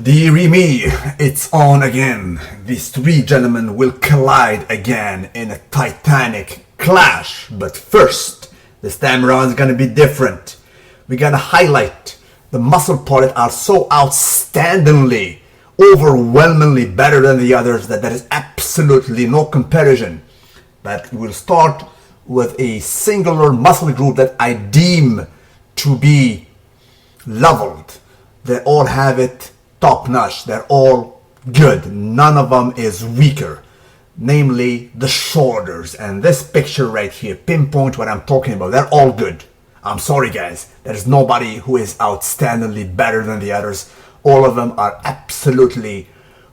Dearie me, it's on again. These three gentlemen will collide again in a titanic clash. But first, this time around is gonna be different. We gotta highlight the muscle parts that are so outstandingly, overwhelmingly better than the others that there is absolutely no comparison. But we'll start with a singular muscle group that I deem to be leveled. They all have it top notch. They're all good. None of them is weaker. Namely the shoulders. And this picture right here pinpoint what I'm talking about. They're all good. I'm sorry guys. There's nobody who is outstandingly better than the others. All of them are absolutely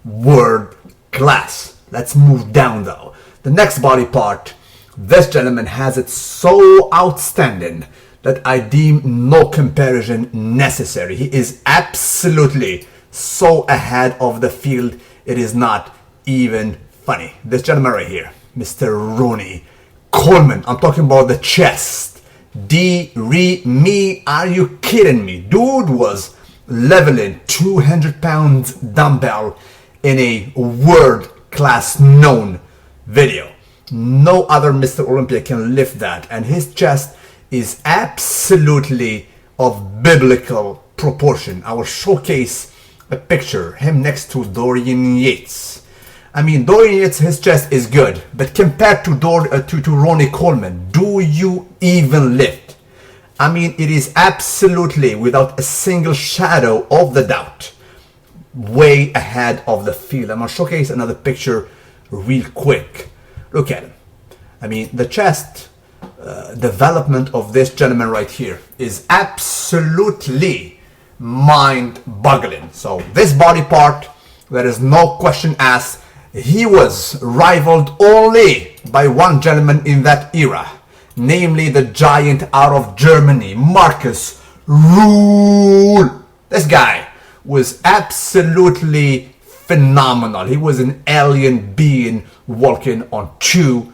world class. Let's move down though. The next body part. This gentleman has it so outstanding that I deem no comparison necessary. He is absolutely so ahead of the field, it is not even funny. This gentleman right here, Mr. Ronnie Coleman. I'm talking about the chest. Me, are you kidding me? Dude was leveling 200 pounds dumbbell in a world-class known video. No other Mr. Olympia can lift that, and his chest is absolutely of biblical proportion. I will showcase a picture, him next to Dorian Yates. I mean, Dorian Yates, his chest is good, but compared to Ronnie Coleman, do you even lift? I mean, it is absolutely, without a single shadow of the doubt, way ahead of the field. I'm gonna showcase another picture real quick. Look at him. I mean, the chest development of this gentleman right here is absolutely mind-boggling. So this body part, there is no question asked. He was rivaled only by one gentleman in that era, namely the giant out of Germany, Marcus Rule. This guy was absolutely phenomenal. He was an alien being walking on two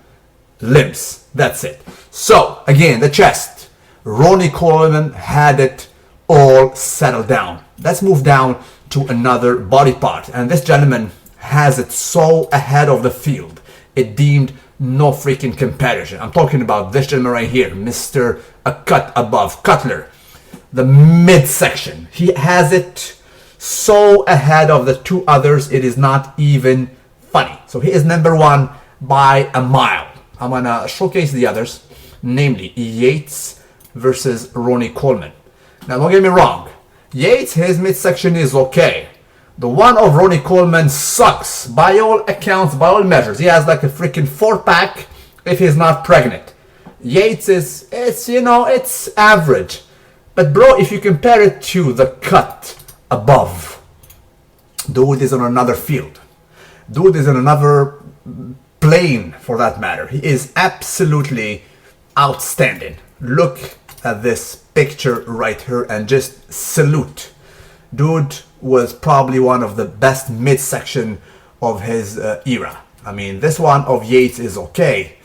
limbs. That's it. So again, the chest. Ronnie Coleman had it all settled down. Let's move down to another body part, and this gentleman has it so ahead of the field, it deemed no freaking comparison. I'm talking about this gentleman right here, Mr. A cut above, Cutler. The midsection, he has it so ahead of the two others, it is not even funny. So he is number one by a mile. I'm gonna showcase the others, namely Yates versus Ronnie Coleman. Now don't get me wrong, Yates, his midsection is okay. The one of Ronnie Coleman sucks by all accounts, by all measures. He has like a freaking 4-pack if he's not pregnant. Yates is, it's average. But bro, if you compare it to the cut above, dude is on another field. Dude is on another plane for that matter. He is absolutely outstanding. Look at this picture right here and just salute. Dude was probably one of the best midsection of his era. I mean, this one of Yates is okay,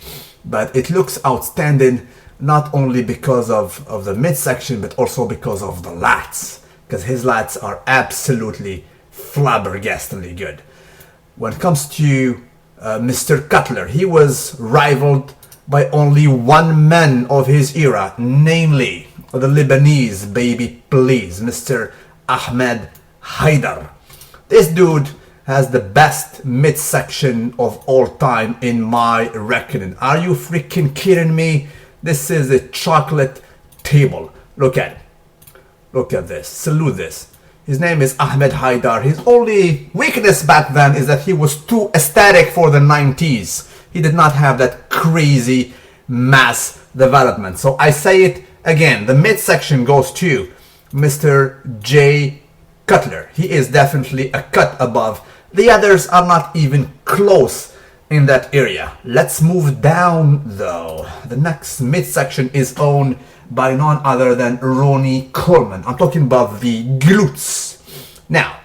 but it looks outstanding not only because of the midsection, but also because of the lats, because his lats are absolutely flabbergastingly good. When it comes to Mr. Cutler, he was rivaled by only one man of his era, namely the Lebanese baby please, Mr. Ahmed Haidar. This dude has the best midsection of all time in my reckoning. Are you freaking kidding me? This is a chocolate table. Look at it. Look at this. Salute this. His name is Ahmed Haidar. His only weakness back then is that he was too aesthetic for the 90s. He did not have that crazy mass development. So I say it again. The midsection goes to Mr. J. Cutler. He is definitely a cut above. The others are not even close in that area. Let's move down though. The next midsection is owned by none other than Ronnie Coleman. I'm talking about the glutes. Now,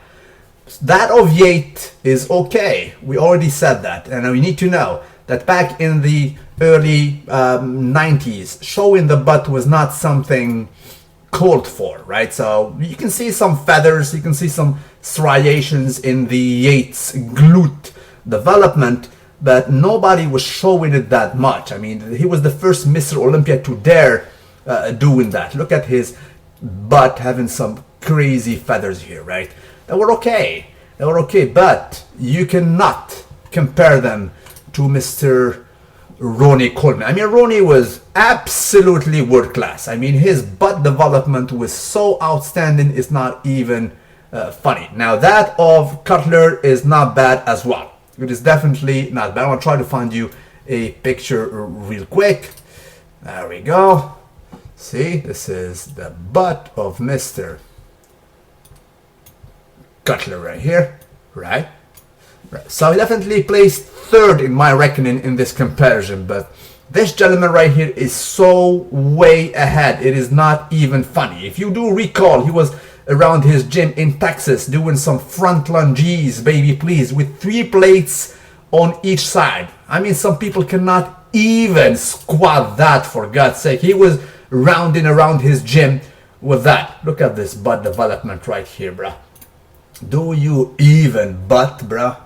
that of Yates is okay. We already said that, and we need to know that back in the early 90s, showing the butt was not something called for, right? So you can see some feathers, you can see some striations in the Yates glute development, but nobody was showing it that much. I mean, he was the first Mr. Olympia to dare doing that. Look at his butt having some crazy feathers here, right? They were okay, but you cannot compare them to Mr. Ronnie Coleman. I mean, Ronnie was absolutely world class. I mean, his butt development was so outstanding, it's not even funny. Now, that of Cutler is not bad as well. It is definitely not bad. I'll try to find you a picture real quick. There we go. See, this is the butt of Mr. Cutler right here, right? So he definitely placed third in my reckoning in this comparison, but this gentleman right here is so way ahead, it is not even funny. If you do recall, he was around his gym in Texas doing some front lunges, baby please, with 3 plates on each side. I mean, some people cannot even squat that, for God's sake. He was rounding around his gym with that. Look at this butt development right here, bruh. Do you even butt, bruh?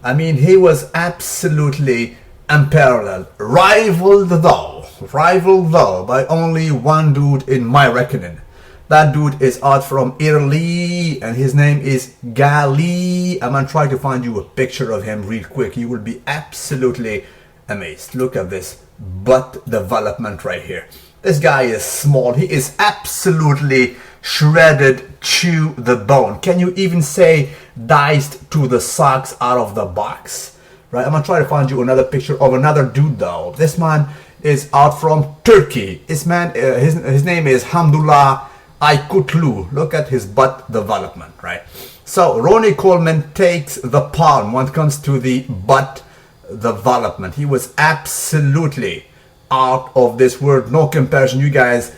I mean, he was absolutely unparalleled. Rivaled though by only one dude in my reckoning. That dude is out from Italy and his name is Gali. I'm gonna try to find you a picture of him real quick. You will be absolutely amazed. Look at this butt development right here. This guy is small. He is absolutely shredded to the bone. Can you even say diced to the socks out of the box? Right? I'm gonna try to find you another picture of another dude though. This man is out from Turkey. This man, his name is Hamdullah Aykutlu. Look at his butt development, right? So Ronnie Coleman takes the palm when it comes to the butt development. He was absolutely out of this world. No comparison. You guys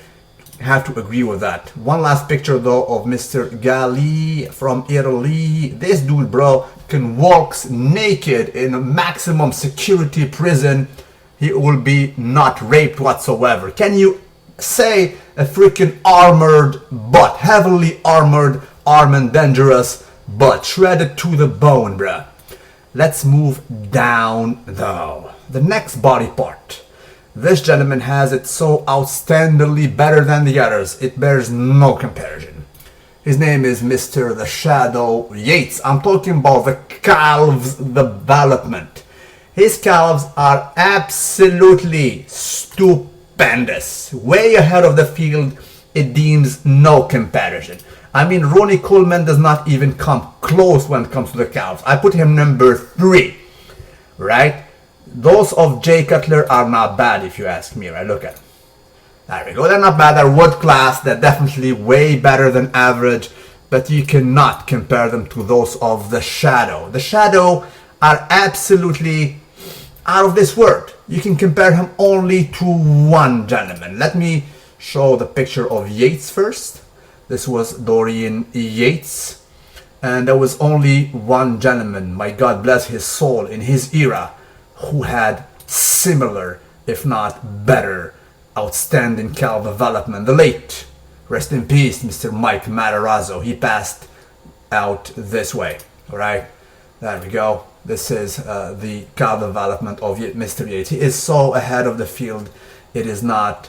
have to agree with that. One last picture though of Mr. Gali from Italy. This dude, bro, can walk naked in a maximum security prison. He will be not raped whatsoever. Can you say a freaking armored butt, heavily armored, armed and dangerous butt, shredded to the bone, bruh? Let's move down though. The next body part. This gentleman has it so outstandingly better than the others. It bears no comparison. His name is Mr. The Shadow Yates. I'm talking about the calves development. His calves are absolutely stupendous. Way ahead of the field. It deems no comparison. I mean, Ronnie Coleman does not even come close when it comes to the calves. I put him number 3, right? Those of Jay Cutler are not bad if you ask me, right? Look at them. There we go. They're not bad. They're world class. They're definitely way better than average, but you cannot compare them to those of the Shadow. The Shadow are absolutely out of this world. You can compare him only to one gentleman. Let me show the picture of Yates first. This was Dorian Yates, and there was only one gentleman, my God bless his soul, in his era who had similar, if not better, outstanding calf development. The late, rest in peace, Mr. Mike Matarazzo. He passed out this way. All right, there we go. This is the calf development of Mr. Yates. He is so ahead of the field, it is not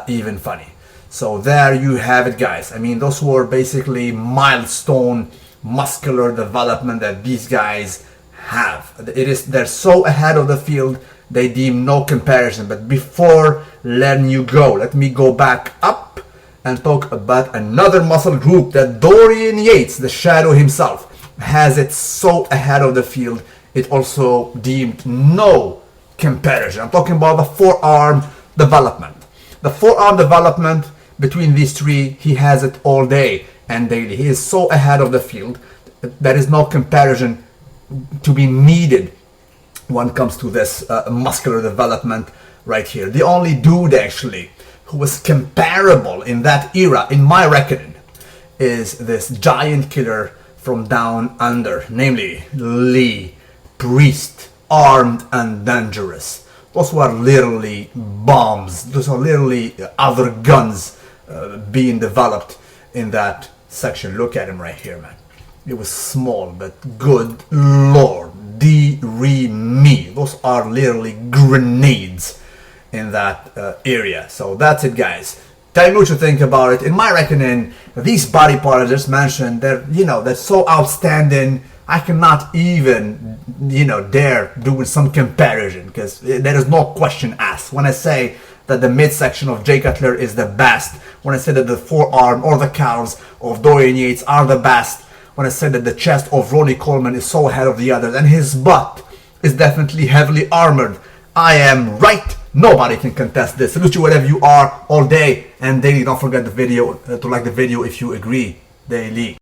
even funny. So there you have it, guys. I mean, those were basically milestone muscular development that these guys have. They're so ahead of the field, they deem no comparison. But before letting you go, let me go back up and talk about another muscle group that Dorian Yates, the Shadow himself, has it so ahead of the field, it also deemed no comparison. I'm talking about the forearm development. The forearm development between these three, he has it all day and daily. He is so ahead of the field, there is no comparison to be needed when it comes to this muscular development right here. The only dude actually who was comparable in that era, in my reckoning, is this giant killer from down under, namely Lee Priest, armed and dangerous. Those were literally bombs. Those are literally other guns being developed in that section. Look at him right here, man. It was small, but good lord, me. Those are literally grenades in that area. So that's it, guys. Tell me what you think about it. In my reckoning, these body parts I just mentioned, they're so outstanding. I cannot even, dare doing some comparison, because there is no question asked. When I say that the midsection of Jay Cutler is the best, when I say that the forearm or the calves of Dorian Yates are the best, when I say that the chest of Ronnie Coleman is so ahead of the others, and his butt is definitely heavily armored, I am right. Nobody can contest this. Salute you wherever you are, all day and daily. Don't forget the video to like the video if you agree daily.